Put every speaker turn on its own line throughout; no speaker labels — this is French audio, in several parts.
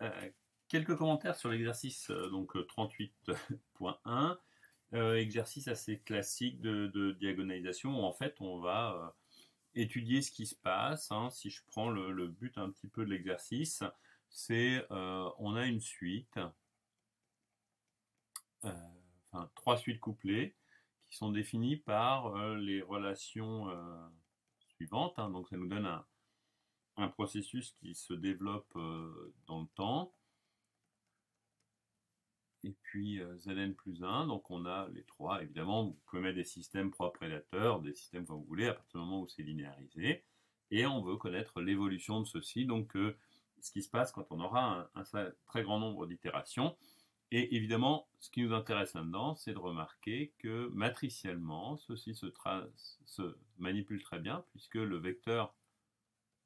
Euh, Quelques commentaires sur l'exercice donc 38.1, exercice assez classique de diagonalisation où en fait on va étudier ce qui se passe. Hein. Si je prends le but un petit peu de l'exercice, c'est on a une suite, enfin trois suites couplées qui sont définies par les relations suivantes. Hein. Donc ça nous donne un processus qui se développe dans le temps. Et puis Zn plus 1, donc on a les trois, évidemment, vous pouvez mettre des systèmes propres-prédateurs, des systèmes comme vous voulez, à partir du moment où c'est linéarisé, et on veut connaître l'évolution de ceci, donc ce qui se passe quand on aura un très grand nombre d'itérations, et évidemment, ce qui nous intéresse là-dedans, c'est de remarquer que matriciellement, ceci se manipule très bien, puisque le vecteur,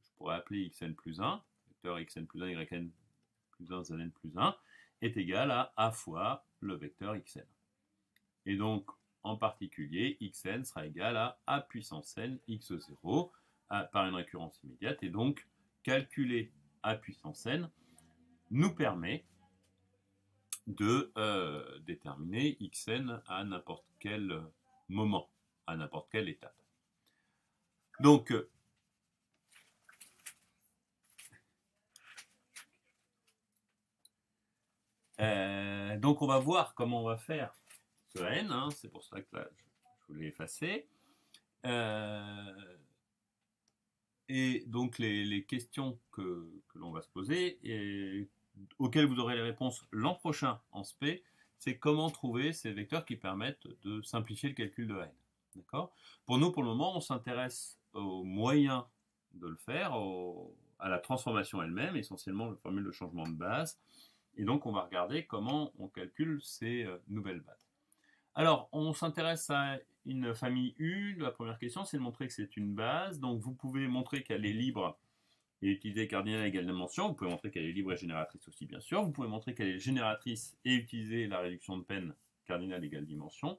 je pourrais appeler xn plus 1, vecteur xn plus 1, yn plus 1, zn plus 1, est égal à a fois le vecteur xn. Et donc, en particulier, xn sera égal à a puissance n x0 par une récurrence immédiate. Et donc, calculer a puissance n nous permet de déterminer xn à n'importe quel moment, à n'importe quelle étape. Donc, on va voir comment on va faire ce n, hein, c'est pour ça que là, je voulais effacer. Et donc les questions que l'on va se poser et auxquelles vous aurez les réponses l'an prochain en SP, c'est comment trouver ces vecteurs qui permettent de simplifier le calcul de n. D'accord ? Pour nous, pour le moment, on s'intéresse aux moyens de le faire, à la transformation elle-même, essentiellement la formule de changement de base. Et donc, on va regarder comment on calcule ces nouvelles bases. Alors, on s'intéresse à une famille U. La première question, c'est de montrer que c'est une base. Donc, vous pouvez montrer qu'elle est libre et utiliser cardinal à égale dimension. Vous pouvez montrer qu'elle est libre et génératrice aussi, bien sûr. Vous pouvez montrer qu'elle est génératrice et utiliser la réduction de peine cardinal égale dimension.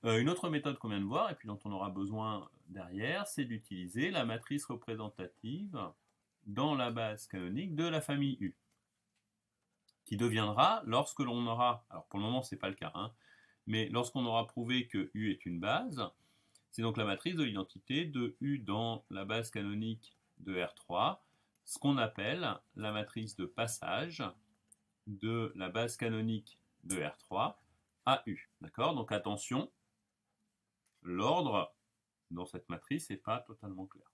Une autre méthode qu'on vient de voir et puis dont on aura besoin derrière, c'est d'utiliser la matrice représentative dans la base canonique de la famille U, qui deviendra, lorsque l'on aura, alors pour le moment c'est pas le cas, hein, mais lorsqu'on aura prouvé que U est une base, c'est donc la matrice de l'identité de U dans la base canonique de R3, ce qu'on appelle la matrice de passage de la base canonique de R3 à U. D'accord ? Donc attention, l'ordre dans cette matrice n'est pas totalement clair.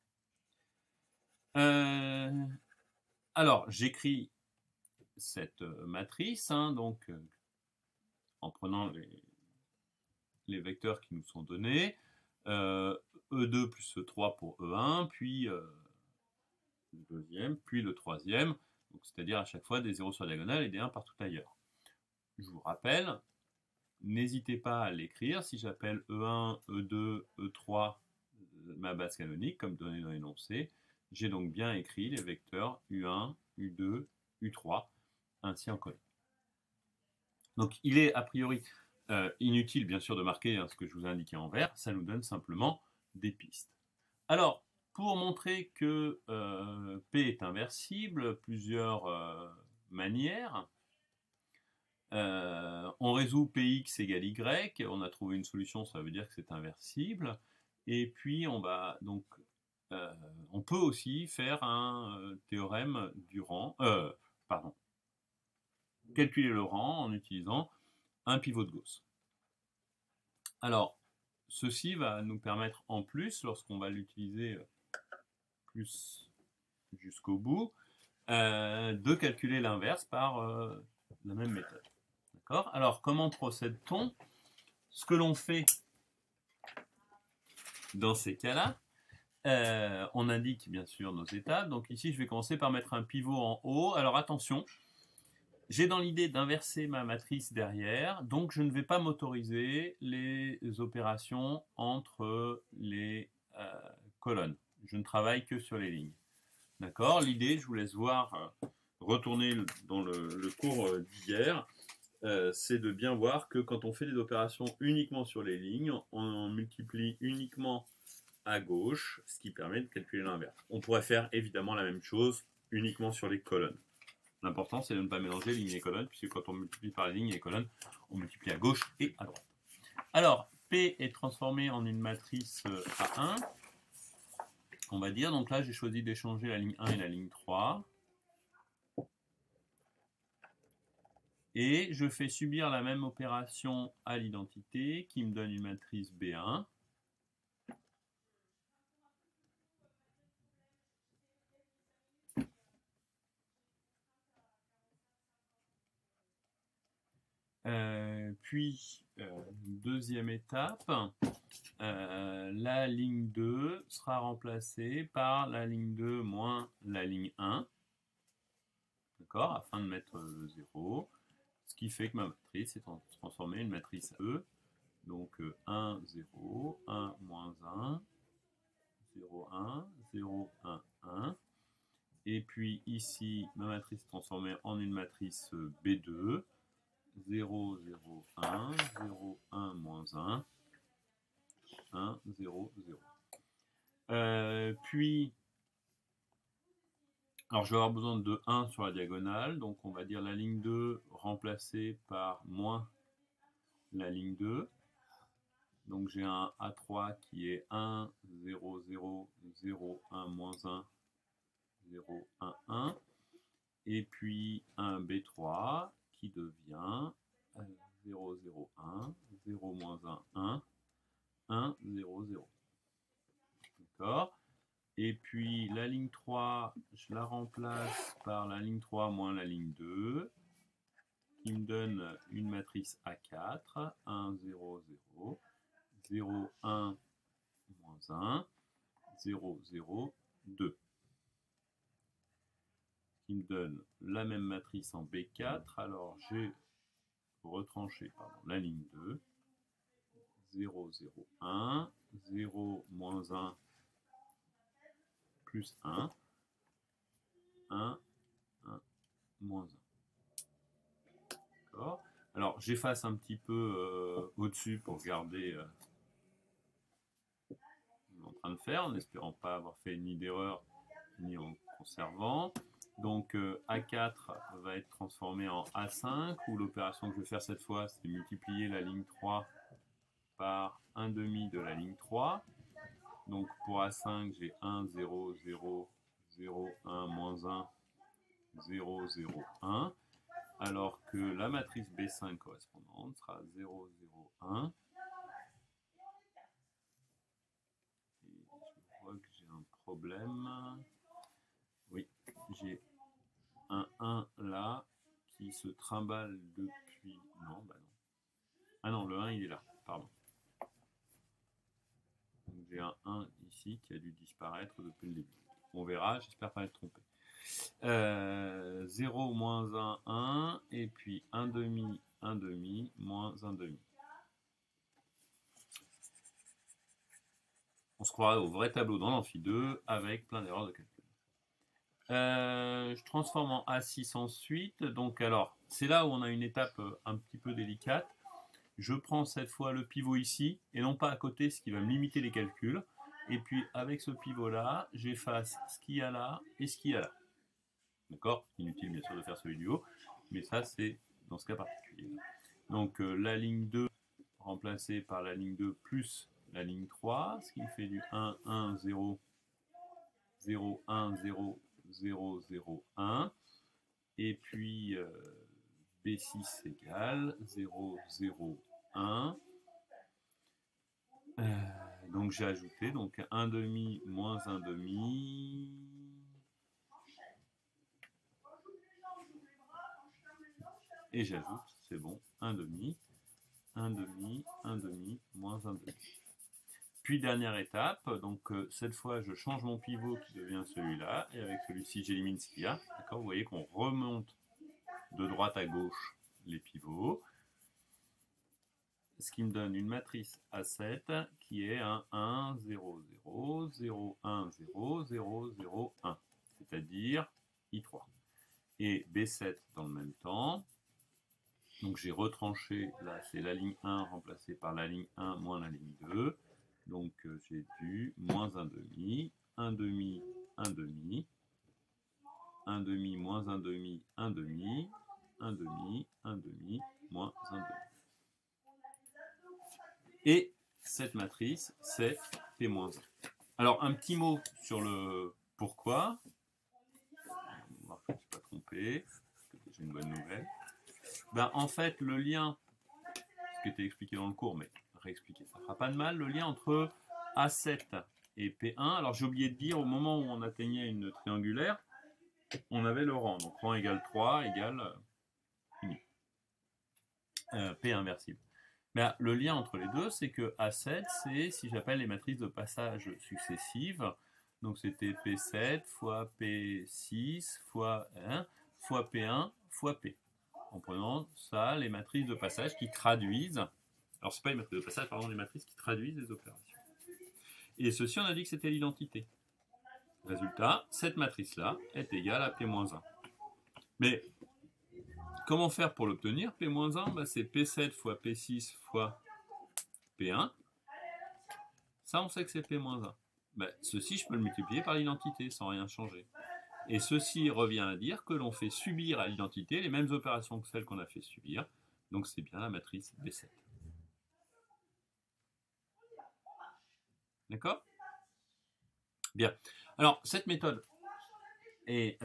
Alors, j'écris cette matrice, hein, donc en prenant les vecteurs qui nous sont donnés, E2 plus E3 pour E1, puis le deuxième, puis le troisième, c'est-à-dire à chaque fois des 0 sur la diagonale et des 1 partout ailleurs. Je vous rappelle, n'hésitez pas à l'écrire, si j'appelle E1, E2, E3 ma base canonique, comme donné dans l'énoncé, j'ai donc bien écrit les vecteurs U1, U2, U3, ainsi en colonne. Donc il est a priori inutile bien sûr de marquer ce que je vous ai indiqué en vert, ça nous donne simplement des pistes. Alors, pour montrer que P est inversible, plusieurs manières. On résout Px égale Y, on a trouvé une solution, ça veut dire que c'est inversible. Et puis on va donc on peut aussi faire un théorème du rang, calculer le rang en utilisant un pivot de Gauss. Alors, ceci va nous permettre en plus, lorsqu'on va l'utiliser plus jusqu'au bout, de calculer l'inverse par la même méthode. D'accord ? Alors, comment procède-t-on ? Ce que l'on fait dans ces cas-là, on indique bien sûr nos étapes. Donc ici, je vais commencer par mettre un pivot en haut. Alors attention, j'ai dans l'idée d'inverser ma matrice derrière, donc je ne vais pas m'autoriser les opérations entre les colonnes. Je ne travaille que sur les lignes. D'accord ? L'idée, je vous laisse voir, retourner dans le cours d'hier, c'est de bien voir que quand on fait des opérations uniquement sur les lignes, on multiplie uniquement à gauche, ce qui permet de calculer l'inverse. On pourrait faire évidemment la même chose uniquement sur les colonnes. L'important, c'est de ne pas mélanger lignes et colonnes, puisque quand on multiplie par les lignes et les colonnes, on multiplie à gauche et à droite. Alors, P est transformé en une matrice A1, on va dire. Donc là, j'ai choisi d'échanger la ligne 1 et la ligne 3. Et je fais subir la même opération à l'identité qui me donne une matrice B1. Puis, deuxième étape, la ligne 2 sera remplacée par la ligne 2 moins la ligne 1, d'accord, afin de mettre le 0, ce qui fait que ma matrice est transformée en une matrice E, donc 1, 0, 1, moins 1, 0, 1, 0, 1, 1, et puis ici, ma matrice est transformée en une matrice B2, 0, 0, 1, 0, 1, moins 1, 1, 0, 0. Puis, alors je vais avoir besoin de 1 sur la diagonale, donc on va dire la ligne 2 remplacée par moins la ligne 2. Donc j'ai un A3 qui est 1, 0, 0, 0, 1, moins 1, 0, 1, 1. Et puis un B3 qui devient 0, 0, 1, 0, moins 1, 1, 1, 0, 0. D'accord? Et puis la ligne 3, je la remplace par la ligne 3 moins la ligne 2, qui me donne une matrice A4, 1, 0, 0, 0, 1, moins 1, 0, 0, 2. Qui me donne la même matrice en B4. Alors j'ai retranché la ligne 2, 0, 0, 1, 0, moins 1, plus 1, 1, 1, moins 1. D'accord. Alors j'efface un petit peu au-dessus pour garder ce qu'on est en train de faire, en espérant pas avoir fait ni d'erreur ni en conservant. Donc A4 va être transformé en A5, où l'opération que je vais faire cette fois, c'est multiplier la ligne 3 par 1 demi de la ligne 3. Donc pour A5, j'ai 1, 0, 0, 0, 1, moins 1, 0, 0, 1. Alors que la matrice B5 correspondante sera 0, 0, 1. Et je vois que j'ai un problème. Oui, j'ai un 1 là qui se trimballe depuis... Non, bah non. Ah non, le 1 il est là, pardon. Donc j'ai un 1 ici qui a dû disparaître depuis le début. On verra, j'espère pas être trompé. 0, moins 1, 1, et puis 1 demi, 1 demi, moins 1 demi. On se croirait au vrai tableau dans l'amphi 2 avec plein d'erreurs de calcul. Je transforme en A6 ensuite. Donc alors, c'est là où on a une étape un petit peu délicate. Je prends cette fois le pivot ici, et non pas à côté, ce qui va me limiter les calculs. Et puis avec ce pivot-là, j'efface ce qu'il y a là et ce qu'il y a là. D'accord? Inutile bien sûr de faire celui du haut, mais ça c'est dans ce cas particulier. Donc la ligne 2 remplacée par la ligne 2 plus la ligne 3, ce qui me fait du 1, 1, 0, 0, 1, 0, 0, 0, 1. Et puis B6 égale 0, 0, 1. Donc j'ai ajouté donc 1 demi moins 1 demi. Et j'ajoute, c'est bon, 1 demi, 1 demi, 1 demi, moins 1 demi. Puis dernière étape, donc cette fois je change mon pivot qui devient celui-là, et avec celui-ci j'élimine ce qu'il y a. D'accord, vous voyez qu'on remonte de droite à gauche les pivots. Ce qui me donne une matrice A7 qui est un 1, 0, 0, 0, 1, 0, 0, 0, 1, c'est-à-dire I3. Et B7 dans le même temps. Donc j'ai retranché, là c'est la ligne 1 remplacée par la ligne 1 moins la ligne 2. Donc j'ai du moins 1 demi, 1 demi, 1 demi. 1 demi, moins 1 demi, 1 demi, 1 demi, 1 demi, moins 1 demi. Et cette matrice, c'est P-1. Alors, un petit mot sur le pourquoi. Je ne me suis pas trompé. J'ai une bonne nouvelle. Ben, en fait, le lien, ce qui était expliqué dans le cours, mais réexpliquer, ça ne fera pas de mal, le lien entre A7 et P1. Alors, j'ai oublié de dire, au moment où on atteignait une triangulaire, on avait le rang. Donc, rang égale 3 égale fini. P inversible. Mais le lien entre les deux, c'est que A7, c'est si j'appelle les matrices de passage successives. Donc c'était P7 fois P6 fois 1 fois P1 fois P. En prenant ça, les matrices de passage qui traduisent. Alors c'est pas les matrices de passage, pardon, les matrices qui traduisent les opérations. Et ceci, on a dit que c'était l'identité. Résultat, cette matrice-là est égale à P-1. Mais comment faire pour l'obtenir? P-1, bah, c'est P7 fois P6 fois P1. Ça, on sait que c'est P-1. Bah, ceci, je peux le multiplier par l'identité sans rien changer. Et ceci revient à dire que l'on fait subir à l'identité les mêmes opérations que celles qu'on a fait subir. Donc c'est bien la matrice B7. D'accord? Bien. Alors, cette méthode est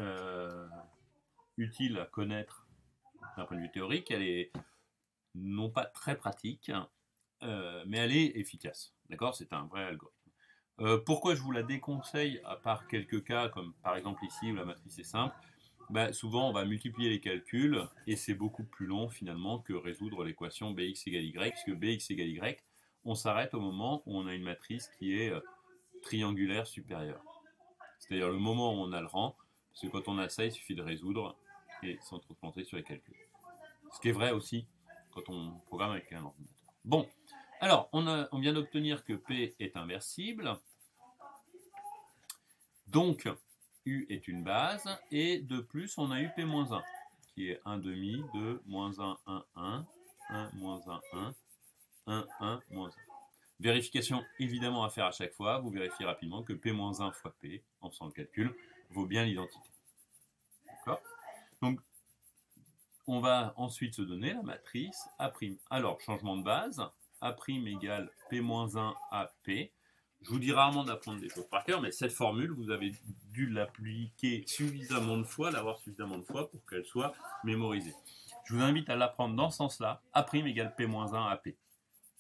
utile à connaître d'un point de vue théorique. Elle est non pas très pratique, mais elle est efficace. D'accord? C'est un vrai algorithme. Pourquoi je vous la déconseille, à part quelques cas, comme par exemple ici où la matrice est simple, bah, souvent on va multiplier les calculs et c'est beaucoup plus long finalement que résoudre l'équation bx égale y, puisque bx égale y, on s'arrête au moment où on a une matrice qui est triangulaire supérieure. C'est-à-dire le moment où on a le rang, parce que quand on a ça, il suffit de résoudre et sans trop se planter sur les calculs. Ce qui est vrai aussi quand on programme avec un ordinateur. Bon, alors on vient d'obtenir que P est inversible. Donc, U est une base, et de plus, on a eu P-1, qui est 1 demi de moins 1, 1, 1, 1, moins 1, 1, 1, 1, moins 1. Vérification évidemment à faire à chaque fois, vous vérifiez rapidement que P-1 fois P, en faisant le calcul, vaut bien l'identité. D'accord? Donc, on va ensuite se donner la matrice A'. Alors, changement de base, A' égale P-1 à P. Je vous dis rarement d'apprendre des choses par cœur, mais cette formule, vous avez dû l'appliquer suffisamment de fois, l'avoir suffisamment de fois pour qu'elle soit mémorisée. Je vous invite à l'apprendre dans ce sens-là. A' égale P-1 à P.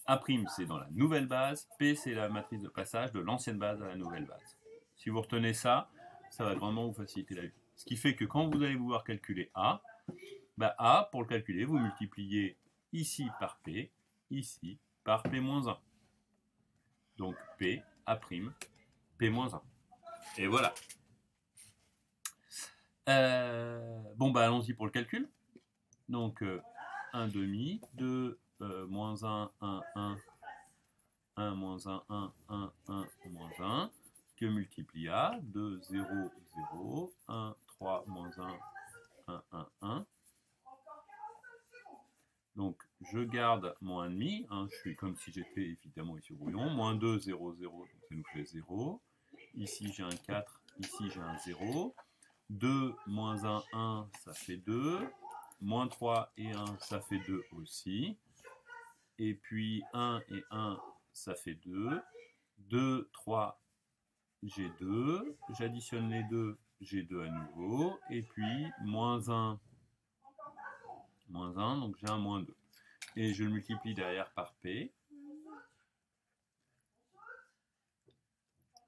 A', c'est dans la nouvelle base. P, c'est la matrice de passage de l'ancienne base à la nouvelle base. Si vous retenez ça, ça va vraiment vous faciliter la vie. Ce qui fait que quand vous allez vouloir calculer A, bah A, pour le calculer, vous multipliez ici par P, ici par P-1. Donc P, A', P-1. Et voilà. Bon, bah allons-y pour le calcul. Donc 1 demi, 2, moins 1, 1, 1, 1, moins 1, 1, 1, 1, moins 1, que multiplie A, 2, 0, 0, 1, 3, moins 1, 1, 1, 1. Donc, je garde mon 1,5, hein, je suis comme si j'étais évidemment ici au brouillon, moins 2, 0, 0, donc ça nous fait 0. Ici, j'ai un 4, ici, j'ai un 0. 2, moins 1, 1, ça fait 2. Moins 3 et 1, ça fait 2 aussi. Et puis 1 et 1, ça fait 2. 2, 3, j'ai 2. J'additionne les deux, j'ai 2 à nouveau. Et puis moins 1, donc j'ai un moins 2. Et je le multiplie derrière par P.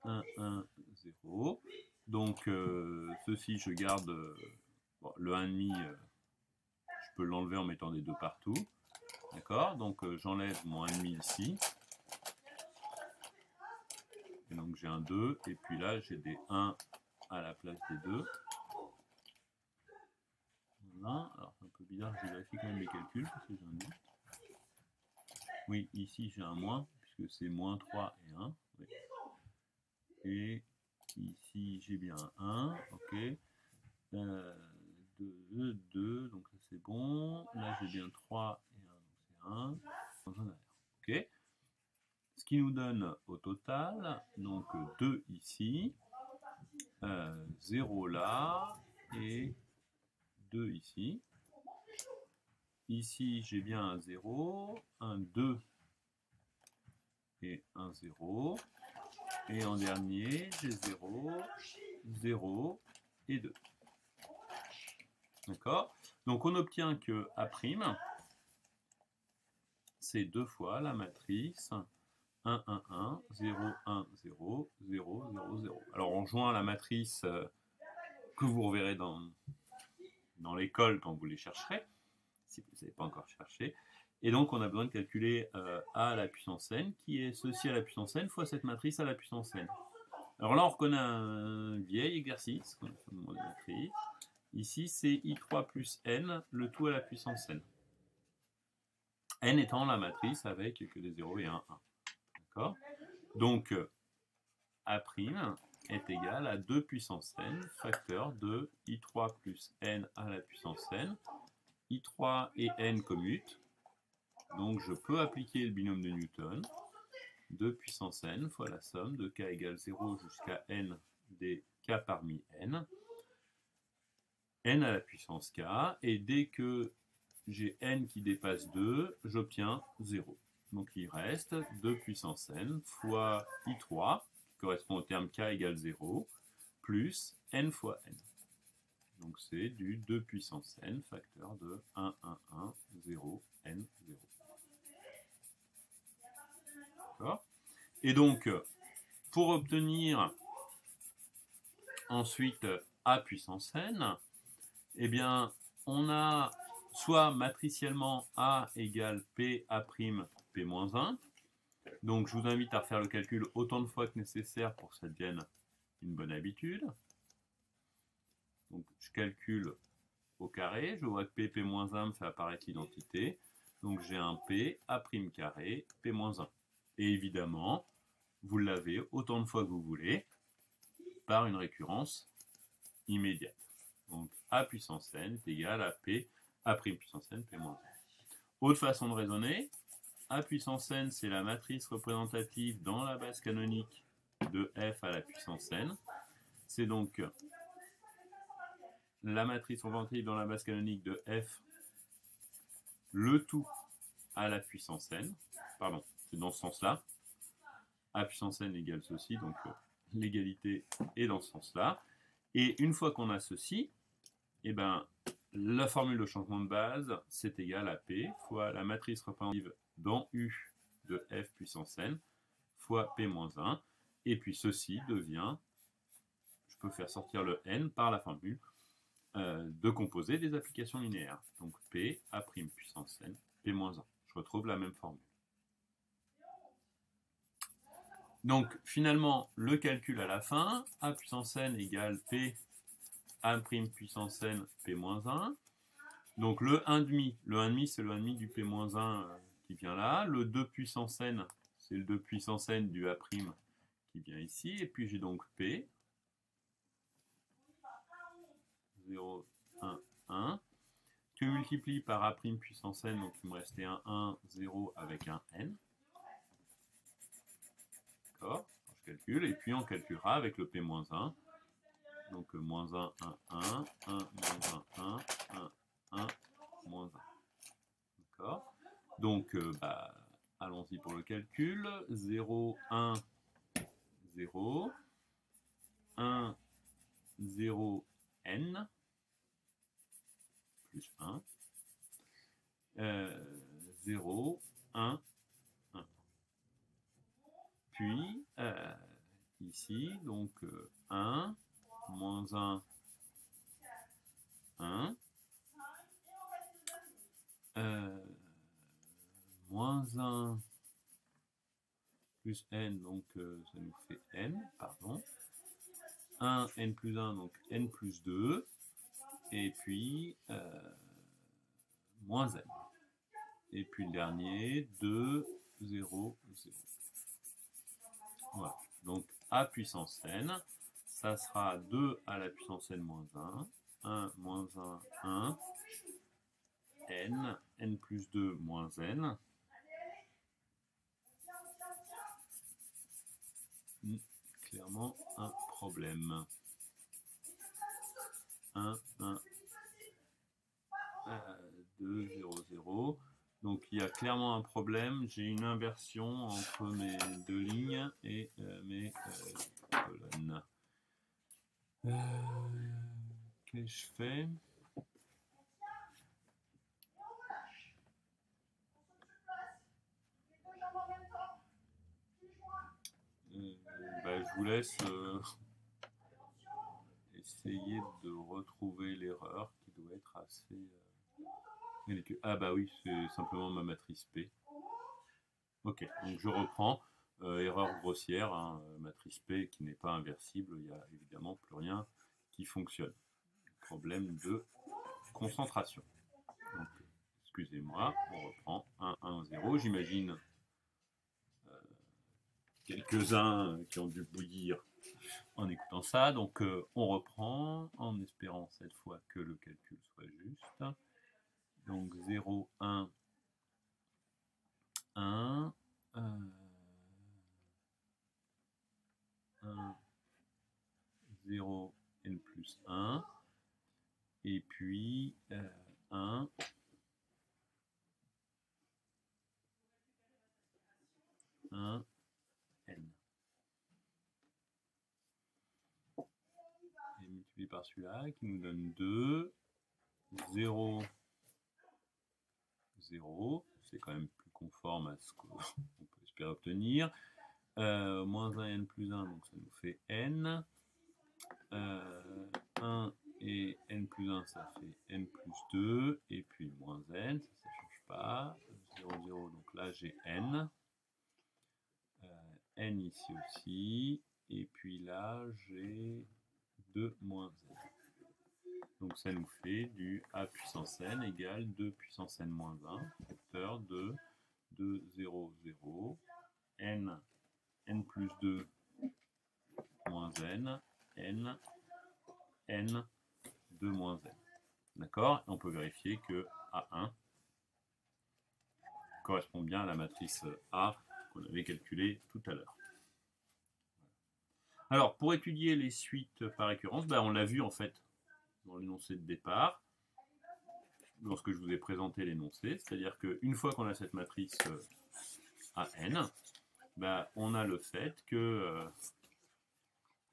1, 1, 0. Donc ceci, je garde bon, le 1,5, je peux l'enlever en mettant des 2 partout. D'accord? Donc j'enlève mon 1,5 ici. Et donc j'ai un 2. Et puis là, j'ai des 1 à la place des 2. Voilà. Alors c'est un peu bizarre, je vérifie quand même mes calculs parce que j'ai un doute. Oui, ici j'ai un moins, puisque c'est moins 3 et 1. Oui. Et ici j'ai bien un 1, ok. 2, 2, donc ça c'est bon. Là j'ai bien 3 et 1, donc c'est 1. Ok. Ce qui nous donne au total, donc 2 ici, 0 là, et 2 ici. Ici, j'ai bien un 0, un 2 et un 0. Et en dernier, j'ai 0, 0 et 2. D'accord? Donc on obtient que A', c'est 2 fois la matrice 1, 1, 1, 0, 1, 0, 0, 0, 0. Alors on joint la matrice que vous reverrez dans l'école quand vous les chercherez, si vous ne les avez pas encore cherché. Et donc on a besoin de calculer A à la puissance n, qui est ceci à la puissance n fois cette matrice à la puissance n. Alors là on reconnaît un vieil exercice qu'on a fait de matrice. Ici c'est I3 plus n, le tout à la puissance n. N étant la matrice avec que des 0 et un 1. D'accord? Donc A' est égal à 2 puissance n, facteur de I3 plus n à la puissance n. I3 et n commutent, donc je peux appliquer le binôme de Newton, 2 puissance n fois la somme de k égale 0 jusqu'à n des k parmi n, n à la puissance k, et dès que j'ai n qui dépasse 2, j'obtiens 0. Donc il reste 2 puissance n fois I3, qui correspond au terme k égale 0, plus n fois n. Donc c'est du 2 puissance n, facteur de 1, 1, 1, 0, n, 0. D'accord? Et donc, pour obtenir ensuite A puissance n, eh bien, on a soit matriciellement A égale P A', P-1. Donc je vous invite à refaire le calcul autant de fois que nécessaire pour que ça devienne une bonne habitude. Donc je calcule au carré, je vois que P, P-1 me fait apparaître l'identité. Donc j'ai un P, A' carré, P-1. Et évidemment, vous l'avez autant de fois que vous voulez, par une récurrence immédiate. Donc A puissance n est égal à P, A' puissance n, P-1. Autre façon de raisonner, A puissance n, c'est la matrice représentative dans la base canonique de f à la puissance n. C'est donc la matrice représentative dans la base canonique de f, le tout à la puissance n. Pardon, c'est dans ce sens-là. A puissance n égale ceci, donc l'égalité est dans ce sens-là. Et une fois qu'on a ceci, eh ben, la formule de changement de base, c'est égal à P fois la matrice représentative dans U de f puissance n fois P-1. Et puis ceci devient, je peux faire sortir le n par la formule de composer des applications linéaires. Donc P, A' puissance n, P-1. Je retrouve la même formule. Donc finalement, le calcul à la fin, A puissance n égale P A' puissance n P-1. Donc le 1,5, le 1,5 c'est le 1,5 du P-1 qui vient là. Le 2 puissance n, c'est le 2 puissance n du A' qui vient ici. Et puis j'ai donc P, 0, 1, 1, que multiplie par A' puissance n, donc il me restait un 1, 0 avec un n. D'accord? Je calcule, et puis on calculera avec le P-1. Donc moins 1, 1, 1, 1, moins 1, 1, 1, 1, moins 1. D'accord? Donc, allons-y pour le calcul. 0, 1, 0. 1, 0, n. Plus 1. 0, 1, 1. Puis, ici, donc 1, moins 1, 1. Moins 1 plus n, donc ça nous fait n, pardon. 1, n plus 1, donc n plus 2. Et puis, moins n. Et puis le dernier, 2, 0, 0. Voilà. Donc, A puissance n, ça sera 2 à la puissance n moins 1. 1, moins 1, 1. N, n plus 2, moins n. Clairement un problème. 1, 1, 2, 0, 0. Donc il y a clairement un problème. J'ai une inversion entre mes deux lignes et mes colonnes. Qu'est-ce que je fais? Je vous laisse essayer de retrouver l'erreur qui doit être assez ridicule. Ah bah oui, c'est simplement ma matrice P. Ok, donc je reprends. Erreur grossière, hein, matrice P qui n'est pas inversible, il n'y a évidemment plus rien qui fonctionne. Problème de concentration. Donc, excusez-moi, on reprend 1, 1, 0. J'imagine quelques-uns qui ont dû bouillir en écoutant ça. Donc on reprend en espérant cette fois que le calcul soit juste. Donc 0, 1, 1, 1, 0, n plus 1, et puis 1, 1, n. Et multiplié par celui-là qui nous donne 2, 0, 0. C'est quand même plus conforme à ce qu'on peut espérer obtenir. Moins 1 n plus 1, donc ça nous fait n. 1 et n plus 1, ça fait n plus 2, et puis moins n, ça ne change pas, 0, 0, donc là j'ai n, n ici aussi, et puis là j'ai 2 moins n. Donc ça nous fait du a puissance n égale 2 puissance n moins 1, facteur de 2, 0, 0, n, n plus 2 moins n, n, n, 2 moins n. D'accord? On peut vérifier que A1 correspond bien à la matrice A qu'on avait calculée tout à l'heure. Alors, pour étudier les suites par récurrence, on l'a vu en fait dans l'énoncé de départ, lorsque je vous ai présenté l'énoncé, c'est-à-dire qu'une fois qu'on a cette matrice AN, on a le fait que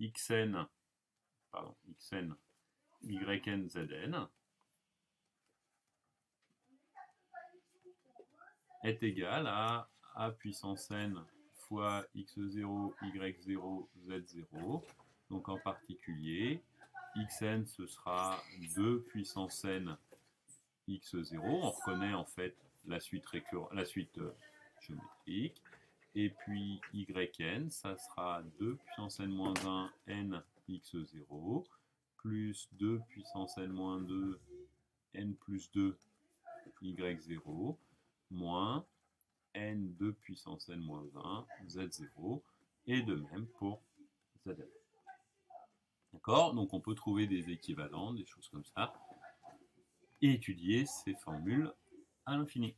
xn, yn, zn est égal à a puissance n fois x0, y0, z0. Donc en particulier, xn ce sera 2 puissance n x0. On reconnaît en fait la suite géométrique. Et puis yn, ça sera 2 puissance n moins 1 n x0 plus 2 puissance n moins 2 n plus 2 y0 moins n 2 puissance n moins 1 z0 et de même pour zn. D'accord? Donc on peut trouver des équivalents, des choses comme ça, et étudier ces formules à l'infini.